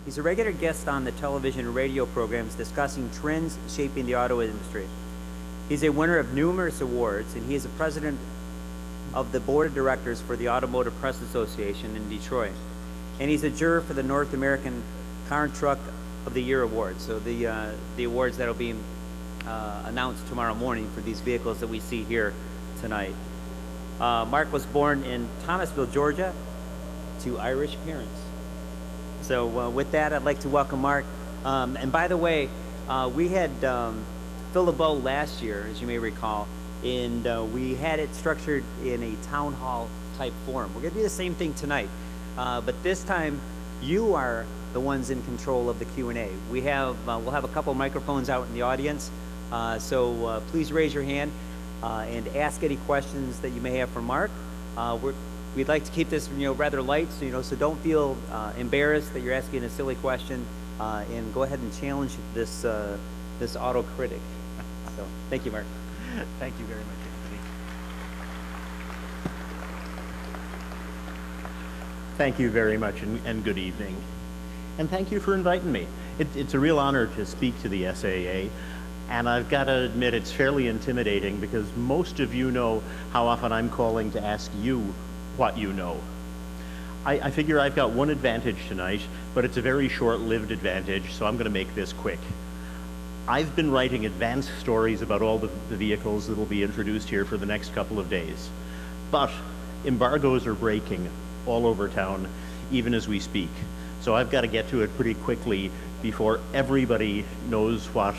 He's a regular guest on the television and radio programs discussing trends shaping the auto industry. He's a winner of numerous awards, and he is the president of the board of directors for the Automotive Press Association in Detroit. And he's a juror for the North American Car and Truck of the Year Awards, so the awards that will be announced tomorrow morning for these vehicles that we see here tonight. Mark was born in Thomasville, Georgia, to Irish parents. So with that, I'd like to welcome Mark. And by the way, we had Phil LeBeau last year, as you may recall, and we had it structured in a town hall type forum. We're going to do the same thing tonight, but this time you are the ones in control of the Q&A. We'll have a couple microphones out in the audience, so please raise your hand and ask any questions that you may have for Mark. We'd like to keep this, rather light, so don't feel embarrassed that you're asking a silly question, and go ahead and challenge this auto critic. So, thank you, Mark. Thank you very much, Anthony. Thank you very much, and good evening. And thank you for inviting me. It's a real honor to speak to the SAA. And I've got to admit, it's fairly intimidating because most of you know how often I'm calling to ask you what you know. I figure I've got one advantage tonight, but it's a very short-lived advantage, so I'm going to make this quick. I've been writing advanced stories about all the vehicles that will be introduced here for the next couple of days. But embargoes are breaking all over town, even as we speak. So I've got to get to it pretty quickly before everybody knows what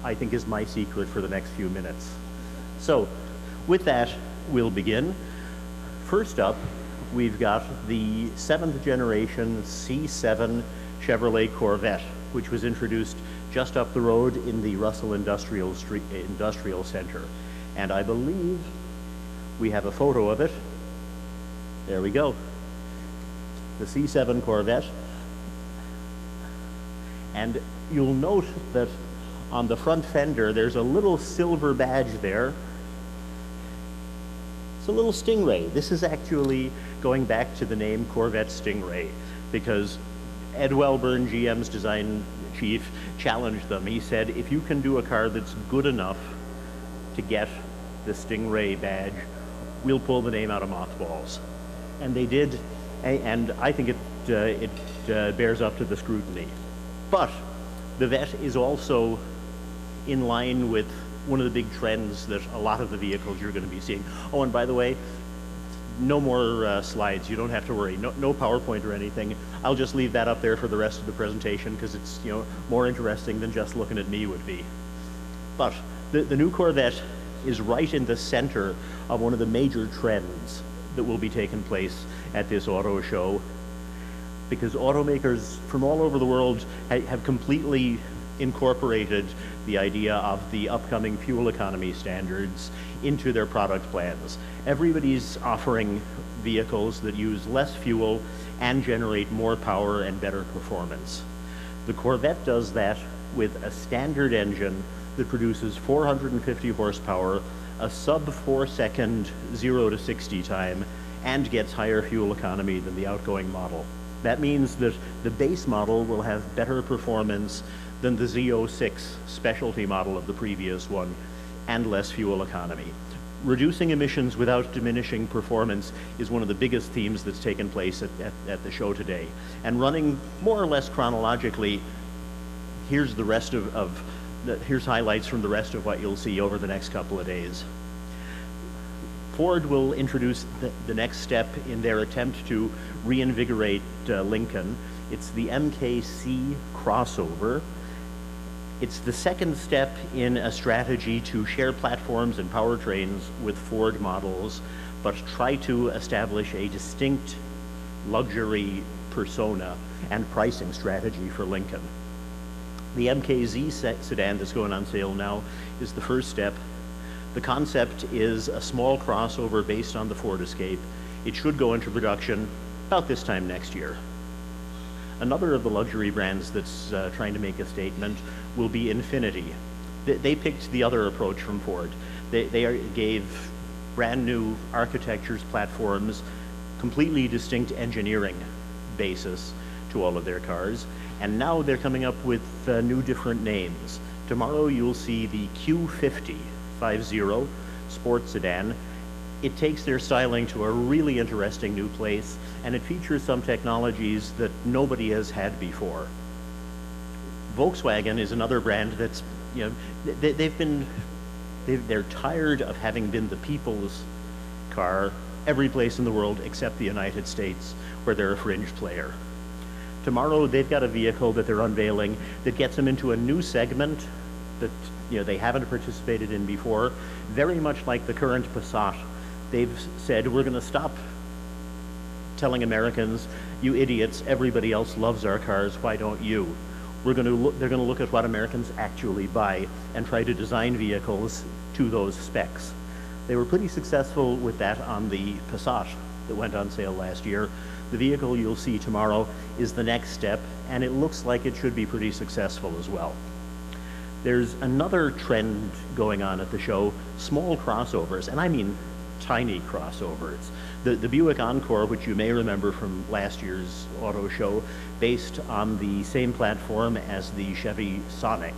I think is my secret for the next few minutes. So with that, we'll begin. First up, we've got the 7th generation C7 Chevrolet Corvette, which was introduced just up the road in the Russell Industrial Center. And I believe we have a photo of it. There we go. The C7 Corvette. And you'll note that on the front fender, there's a little silver badge there. It's a little Stingray. This is actually going back to the name Corvette Stingray because Ed Wellburn, GM's design chief, challenged them. He said, if you can do a car that's good enough to get the Stingray badge, we'll pull the name out of mothballs. And they did, and I think it bears up to the scrutiny. But the Vette is also in line with one of the big trends that a lot of the vehicles you're going to be seeing. Oh, and by the way, no more slides. You don't have to worry. No PowerPoint or anything. I'll just leave that up there for the rest of the presentation because it's more interesting than just looking at me would be. But the new Corvette is right in the center of one of the major trends that will be taking place at this auto show, because automakers from all over the world have completely incorporated the idea of the upcoming fuel economy standards into their product plans. Everybody's offering vehicles that use less fuel and generate more power and better performance. The Corvette does that with a standard engine that produces 450 horsepower, a sub 4-second 0 to 60 time, and gets higher fuel economy than the outgoing model. That means that the base model will have better performance than the Z06 specialty model of the previous one, and less fuel economy. Reducing emissions without diminishing performance is one of the biggest themes that's taken place at the show today. And running more or less chronologically, here's the rest here's highlights from the rest of what you'll see over the next couple of days. Ford will introduce the next step in their attempt to reinvigorate Lincoln. It's the MKC crossover. It's the second step in a strategy to share platforms and powertrains with Ford models, but try to establish a distinct luxury persona and pricing strategy for Lincoln. The MKZ sedan that's going on sale now is the first step. The concept is a small crossover based on the Ford Escape. It should go into production about this time next year. Another of the luxury brands that's trying to make a statement will be Infiniti. They picked the other approach from Ford. They gave brand new architectures, platforms, completely distinct engineering basis to all of their cars, and now they're coming up with new different names. Tomorrow you'll see the Q50 50 sports sedan. It takes their styling to a really interesting new place, and it features some technologies that nobody has had before. Volkswagen is another brand that's, you know, they're tired of having been the people's car every place in the world except the United States, where they're a fringe player. Tomorrow they've got a vehicle that they're unveiling that gets them into a new segment that, you know, they haven't participated in before. Very much like the current Passat, they've said, we're going to stop telling Americans, you idiots, everybody else loves our cars, why don't you? They're going to look at what Americans actually buy and try to design vehicles to those specs. They were pretty successful with that on the Passat that went on sale last year. The vehicle you'll see tomorrow is the next step, and it looks like it should be pretty successful as well. There's another trend going on at the show, small crossovers, and I mean tiny crossovers. The Buick Encore, which you may remember from last year's auto show, based on the same platform as the Chevy Sonic.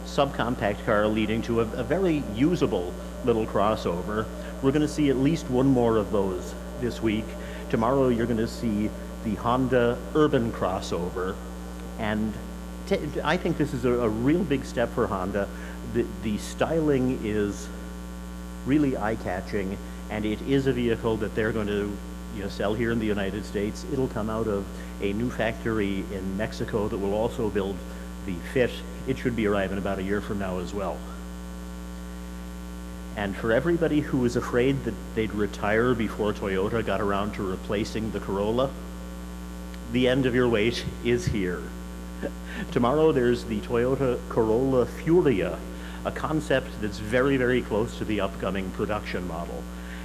Subcompact car leading to a very usable little crossover. We're going to see at least one more of those this week. Tomorrow you're going to see the Honda Urban crossover, and I think this is a real big step for Honda. The styling is really eye-catching, and it is a vehicle that they're going to, you know, sell here in the United States. It'll come out of a new factory in Mexico that will also build the Fit. It should be arriving about a year from now as well. And for everybody who was afraid that they'd retire before Toyota got around to replacing the Corolla, the end of your wait is here. Tomorrow there's the Toyota Corolla Furia, a concept that's very, very close to the upcoming production model.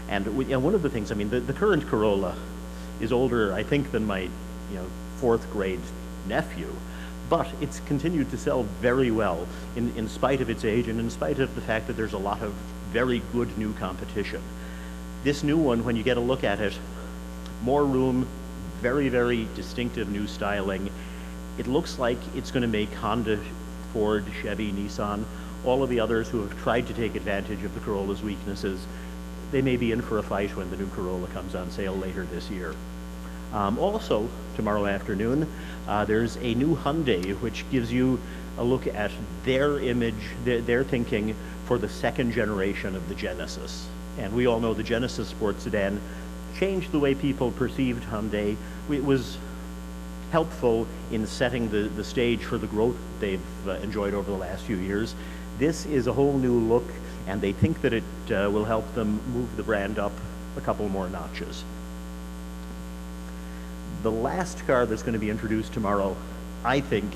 And one of the things, I mean, the current Corolla is older, I think, than my, you know, 4th grade nephew, but it's continued to sell very well in spite of its age and in spite of the fact that there's a lot of very good new competition. This new one, when you get a look at it, more room, very, very distinctive new styling. It looks like it's going to make Honda, Ford, Chevy, Nissan, all of the others who have tried to take advantage of the Corolla's weaknesses, they may be in for a fight when the new Corolla comes on sale later this year. Also, tomorrow afternoon, there's a new Hyundai, which gives you a look at their image, their thinking for the 2nd generation of the Genesis. And we all know the Genesis sports sedan changed the way people perceived Hyundai. It was helpful in setting the stage for the growth they've enjoyed over the last few years. This is a whole new look, and they think that it will help them move the brand up a couple more notches. The last car that's going to be introduced tomorrow, I think,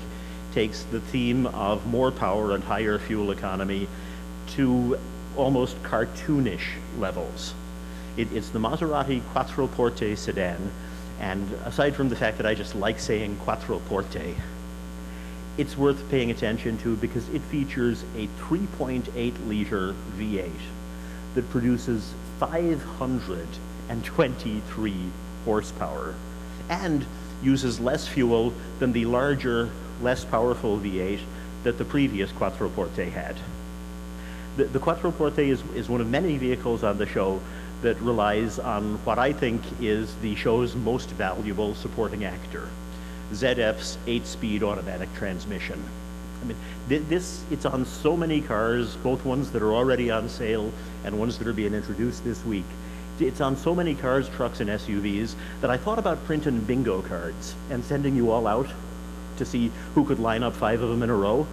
takes the theme of more power and higher fuel economy to almost cartoonish levels. It's the Maserati Quattroporte sedan, and aside from the fact that I just like saying Quattroporte, it's worth paying attention to because it features a 3.8-liter V8 that produces 523 horsepower and uses less fuel than the larger, less powerful V8 that the previous Quattroporte had. The Quattroporte is one of many vehicles on the show that relies on what I think is the show's most valuable supporting actor, ZF's 8-speed automatic transmission. I mean, it's on so many cars, both ones that are already on sale and ones that are being introduced this week. It's on so many cars, trucks, and SUVs that I thought about printing bingo cards and sending you all out to see who could line up 5 of them in a row.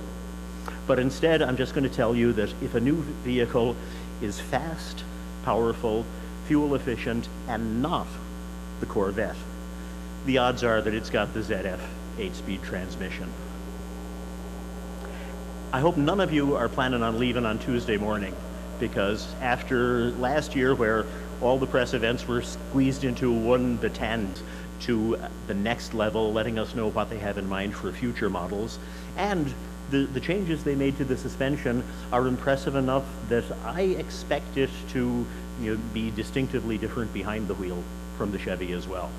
But instead, I'm just going to tell you that if a new vehicle is fast, powerful, fuel efficient, and not the Corvette, the odds are that it's got the ZF 8-speed transmission. I hope none of you are planning on leaving on Tuesday morning, because after last year where all the press events were squeezed into one battend to the next level, letting us know what they have in mind for future models, and the changes they made to the suspension are impressive enough that I expect it to, you know, be distinctively different behind the wheel from the Chevy as well.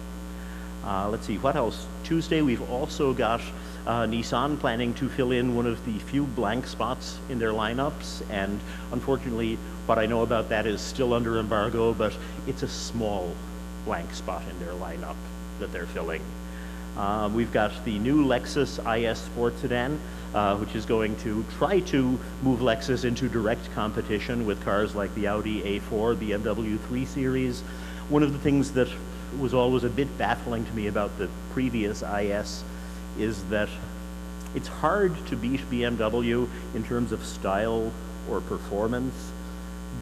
Let's see, what else? Tuesday, we've also got Nissan planning to fill in one of the few blank spots in their lineups, and unfortunately, what I know about that is still under embargo, but it's a small blank spot in their lineup that they're filling. We've got the new Lexus IS Sport Sedan, which is going to try to move Lexus into direct competition with cars like the Audi A4, BMW 3 Series. One of the things that was always a bit baffling to me about the previous IS is that it's hard to beat BMW in terms of style or performance,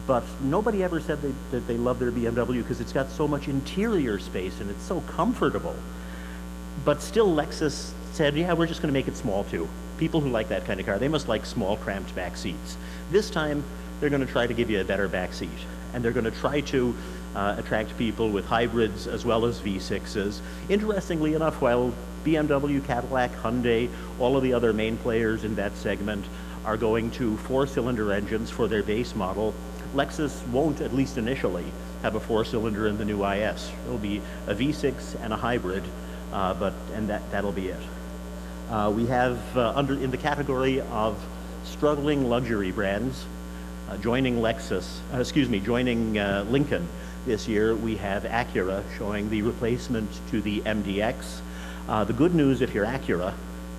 but nobody ever said that they love their BMW because it's got so much interior space and it's so comfortable. But still, Lexus said, yeah, we're just going to make it small too. People who like that kind of car, they must like small, cramped back seats. This time, they're going to try to give you a better back seat, and they're going to try to attract people with hybrids as well as V6s. Interestingly enough, while BMW, Cadillac, Hyundai, all of the other main players in that segment are going to 4-cylinder engines for their base model, Lexus won't, at least initially, have a 4-cylinder in the new IS. It'll be a V6 and a hybrid, and that'll be it. We have in the category of struggling luxury brands, joining Lincoln this year, we have Acura showing the replacement to the MDX. The good news, if you're Acura,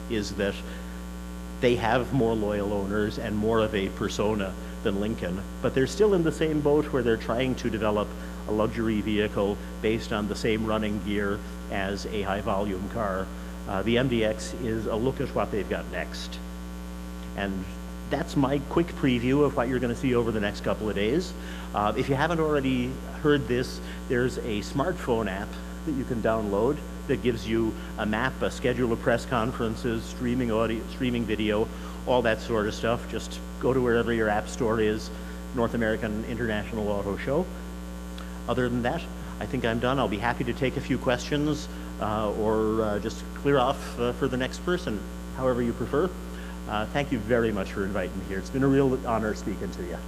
is that they have more loyal owners and more of a persona than Lincoln, but they're still in the same boat where they're trying to develop a luxury vehicle based on the same running gear as a high volume car. The MDX is a look at what they've got next. And that's my quick preview of what you're going to see over the next couple of days. If you haven't already heard this, there's a smartphone app that you can download that gives you a map, a schedule of press conferences, streaming audio, streaming video, all that sort of stuff. Just go to wherever your app store is, North American International Auto Show. Other than that, I think I'm done. I'll be happy to take a few questions or just clear off for the next person, however you prefer. Thank you very much for inviting me here. It's been a real honor speaking to you.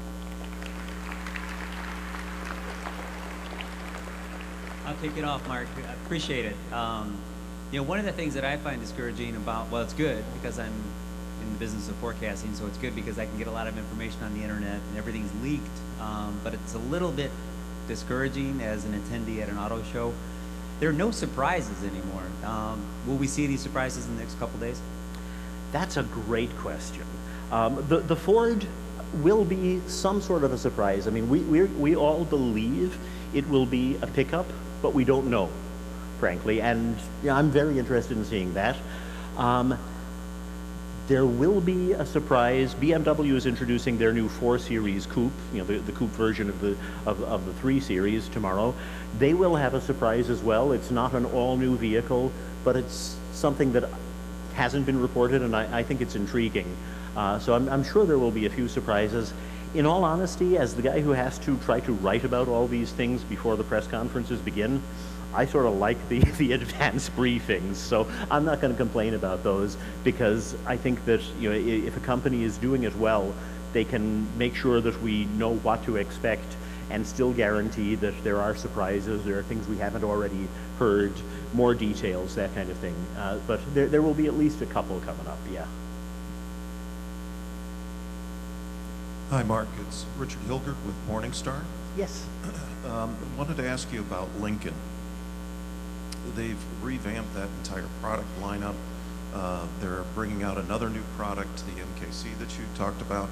I'll kick it off, Mark. I appreciate it. You know, one of the things that I find discouraging about, well, it's good because I'm in the business of forecasting, so it's good because I can get a lot of information on the internet and everything's leaked, but it's a little bit discouraging as an attendee at an auto show. There are no surprises anymore. Will we see any surprises in the next couple days? That's a great question. The Ford will be some sort of a surprise. I mean, we all believe it will be a pickup, but we don't know, frankly, and I'm very interested in seeing that. There will be a surprise. BMW is introducing their new 4 Series coupe, you know, the coupe version of the 3 Series tomorrow. They will have a surprise as well. It's not an all-new vehicle, but it's something that hasn't been reported, and I think it's intriguing. So I'm sure there will be a few surprises. In all honesty, as the guy who has to try to write about all these things before the press conferences begin, I sort of like the advance briefings, so I'm not going to complain about those because I think that, you know, if a company is doing it well, they can make sure that we know what to expect and still guarantee that there are surprises, there are things we haven't already heard, more details, that kind of thing. But there will be at least a couple coming up, yeah. Hi, Mark. It's Richard Hilgert with Morningstar. Yes. I wanted to ask you about Lincoln. They've revamped that entire product lineup. They're bringing out another new product, the MKC that you talked about,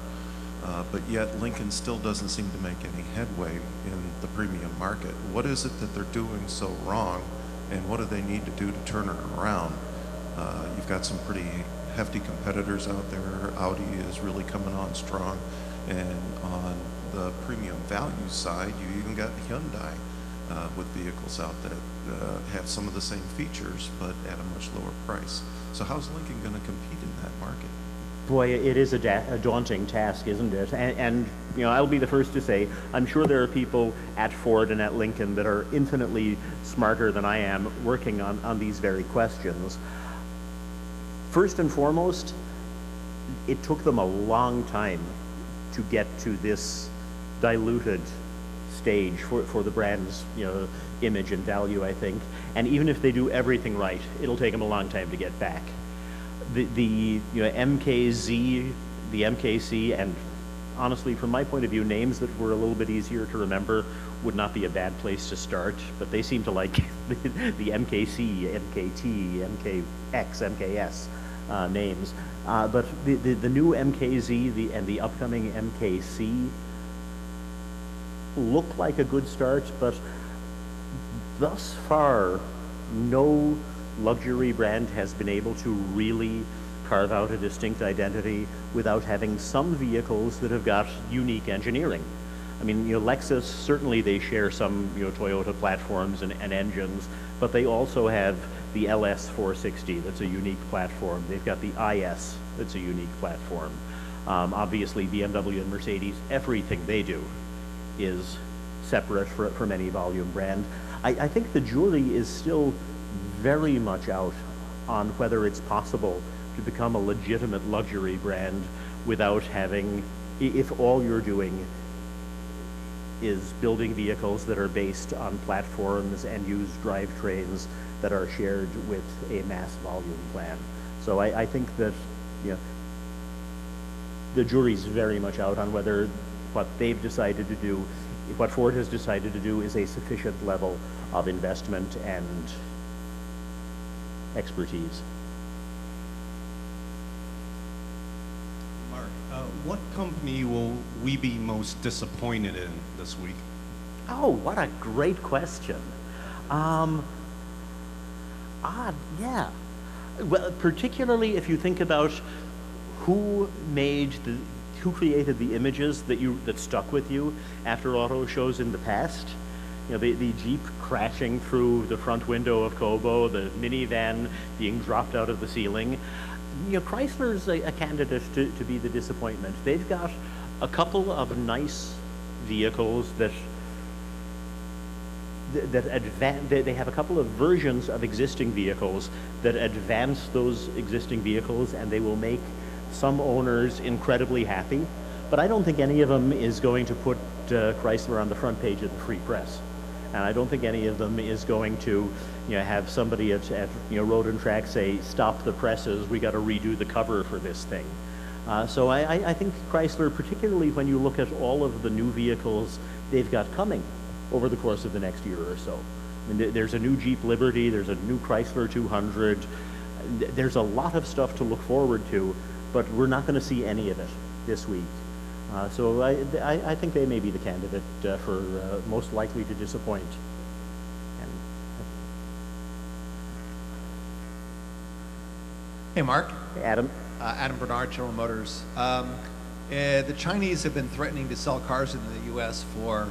but yet Lincoln still doesn't seem to make any headway in the premium market. What is it that they're doing so wrong, and what do they need to do to turn it around? You've got some pretty hefty competitors out there. Audi is really coming on strong, and on the premium value side, you even got Hyundai with vehicles out that have some of the same features but at a much lower price. So how's Lincoln going to compete in that market? Boy, it is a daunting task, isn't it? And you know, I'll be the first to say, I'm sure there are people at Ford and at Lincoln that are infinitely smarter than I am working on these very questions. First and foremost, it took them a long time to get to this diluted stage for the brand's, image and value, I think. And even if they do everything right, it'll take them a long time to get back. The MKZ, the MKC, and honestly, from my point of view, names that were a little bit easier to remember would not be a bad place to start, but they seem to like the MKC, MKT, MKX, MKS names. But the new MKZ and the upcoming MKC look like a good start, but thus far, no luxury brand has been able to really carve out a distinct identity without having some vehicles that have got unique engineering. I mean, Lexus, certainly they share some, Toyota platforms and engines, but they also have the LS 460, that's a unique platform. They've got the IS, that's a unique platform. Obviously, BMW and Mercedes, everything they do is separate from any volume brand. I think the jury is still very much out on whether it's possible to become a legitimate luxury brand without having, if all you're doing is building vehicles that are based on platforms and use drivetrains that are shared with a mass volume plan. So I think that the jury's very much out on whether what they've decided to do, what Ford has decided to do, is a sufficient level of investment and expertise. Mark, what company will we be most disappointed in this week? Oh, what a great question. Yeah. Well, particularly if you think about who created the images that stuck with you after auto shows in the past. The Jeep crashing through the front window of Cobo, the minivan being dropped out of the ceiling. Chrysler's a candidate to be the disappointment. They've got a couple of nice vehicles that they have a couple of versions of existing vehicles that advance those existing vehicles, and they will make some owners incredibly happy. But I don't think any of them is going to put Chrysler on the front page of the Free Press. And I don't think any of them is going to have somebody at Road and Track say, stop the presses, we got to redo the cover for this thing. So I think Chrysler, particularly when you look at all of the new vehicles they've got coming over the course of the next year or so. I mean, there's a new Jeep Liberty, there's a new Chrysler 200, there's a lot of stuff to look forward to, but we're not going to see any of it this week. So I think they may be the candidate for most likely to disappoint. Hey, Mark. Hey, Adam. Adam Bernard, General Motors. The Chinese have been threatening to sell cars in the U.S. for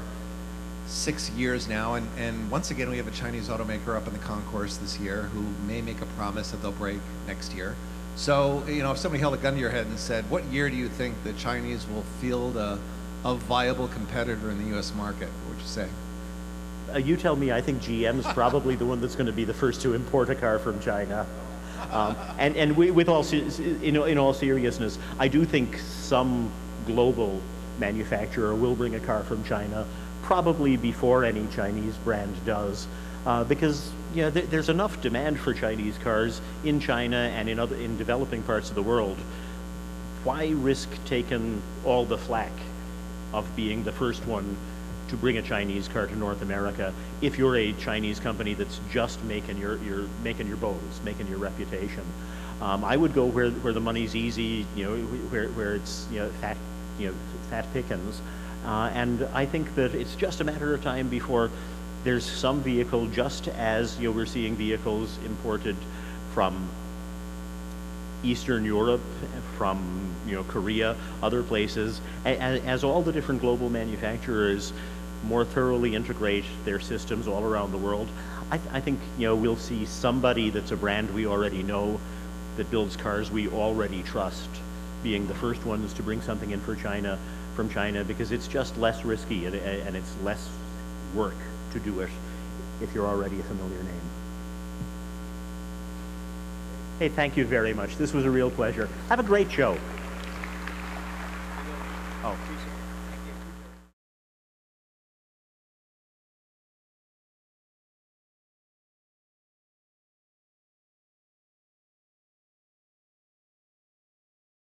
6 years now, and once again we have a Chinese automaker up in the concourse this year who may make a promise that they'll break next year. So, if somebody held a gun to your head and said, what year do you think the Chinese will field a viable competitor in the U.S. market, what would you say? You tell me. I think GM's probably the one that's going to be the first to import a car from China. And with all in all seriousness, I do think some global manufacturer will bring a car from China, probably before any Chinese brand does, because there's enough demand for Chinese cars in China and in developing parts of the world. Why risk taking all the flack of being the first one to bring a Chinese car to North America if you're a Chinese company that's just making your bones, making your reputation? I would go where the money's easy, where it's fat pickings, and I think that it's just a matter of time before there's some vehicle, just as we're seeing vehicles imported from Eastern Europe, from Korea, other places, as all the different global manufacturers more thoroughly integrate their systems all around the world. I think we'll see somebody that's a brand we already know, that builds cars we already trust, being the first ones to bring something in from China, because it's just less risky and it's less work to do it if you're already a familiar name. Hey, thank you very much. This was a real pleasure. Have a great show. Oh.